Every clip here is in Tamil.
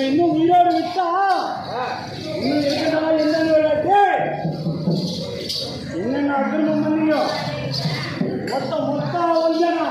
இன்னும் உயிரோடு விட்டா என்னென்ன அக்கிரமம் பண்ணியோ மொத்தா வந்தனா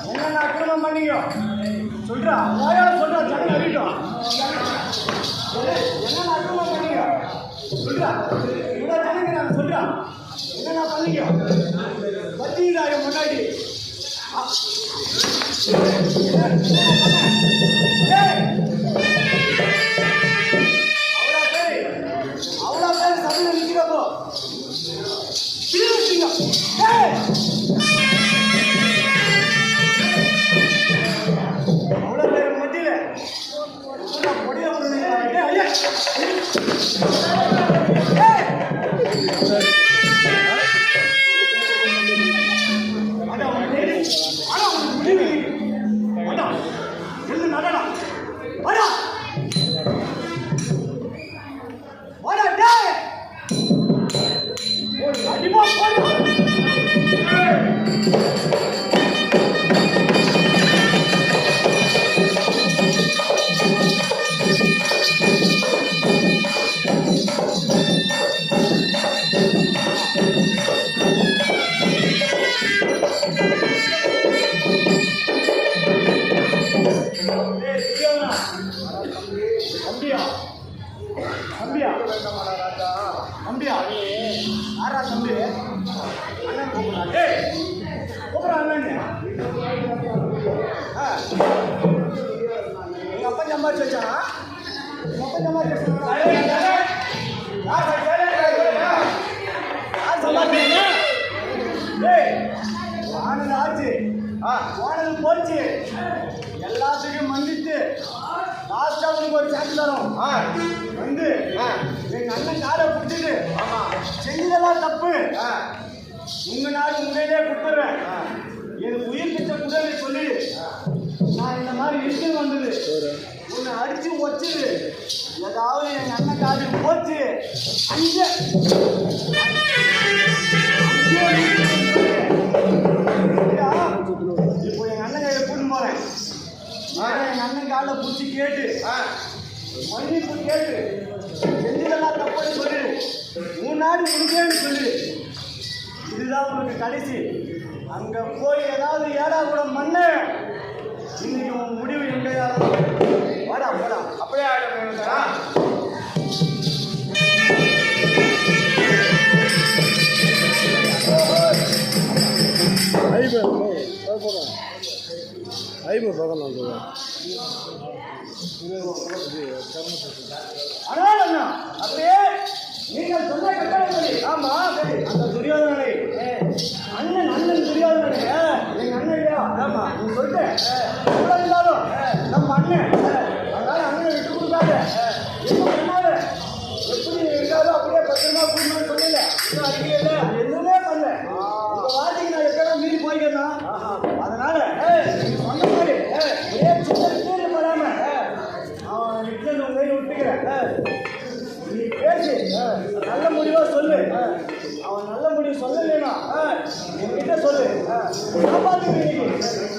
என்னென்ன அக்கிரமம் பண்ணீங்க சொல்றா சொல்றா ஜனம் அறிவிட்டோம் என்னென்ன அக்கிரமம் பண்ணீங்க சொல்றா இவ்வளோ ஜனங்க நான் சொல்றா என்னென்ன பண்ணீங்க பத்திராயம் முன்னாடி அவ்வளோ பேர் சபையில் நிற்கிறப்போ போச்சு எல்லாத்துக்கும் மன்னித்து லாஸ்டா உனக்கு ஒரு சான்ஸ் தரோம் வந்து எங்க அண்ணன் காரை பிடிச்சிட்டு செஞ்சதெல்லாம் தப்பு உங்க நாடு உண்மையிலே கொடுத்துறேன் எனக்கு உயிர் பிச்சை குடலை சொல்லி நான் இந்த மாதிரி விஷயம் வந்தது உன்னை அடிச்சு வச்சுது ஏதாவது எங்க அண்ணன் காரு போச்சு அங்கே இப்போ எங்க அண்ணன் கையில கூட்டு போறேன் எங்க அண்ணன் காலை பிடிச்சி கேட்டு மன்னிப்பு கேட்டு செஞ்சதெல்லாம் தப்புன்னு சொல்லு உன் நாடு உனக்கேன்னு சொல்லு இதுதான் உனக்கு கடைசி அங்க போய் ஏதாவது ஏடா கூட மண்ணு இன்னைக்கு உன் முடிவு எங்கேயா வாடா போடா அப்படியே ஆயிடும் அப்படியே நீங்கள் சொன்ன கட்டளை ஆமா சரி அந்த துரியோதனை அண்ணன் துரியோதனை எங்க அண்ணன் இல்லையா ஆமா நீ சொல்லிட்டு இருந்தாலும் நம்ம அண்ணன் அதனால அண்ணனை விட்டு கொடுக்காத என்ன பண்ணாத எப்படி இருக்காதோ அப்படியே பத்திரமா கூடணும்னு சொல்லல இன்னும் அறிக்கை இல்லை எதுவுமே பண்ணல உங்க வார்த்தைக்கு நான் எப்படா மீறி போய்க்கிறேன் அதனால நீங்க சொன்ன மாதிரி ஒரே சின்ன படாம அவன் உங்க விட்டுக்கிறேன் நீ பேசி நல்ல முடிவா சொல்லு அவன் நல்ல முடிவு சொல்லலைன்னா என்கிட்ட சொல்லு காப்பாத்துக்கு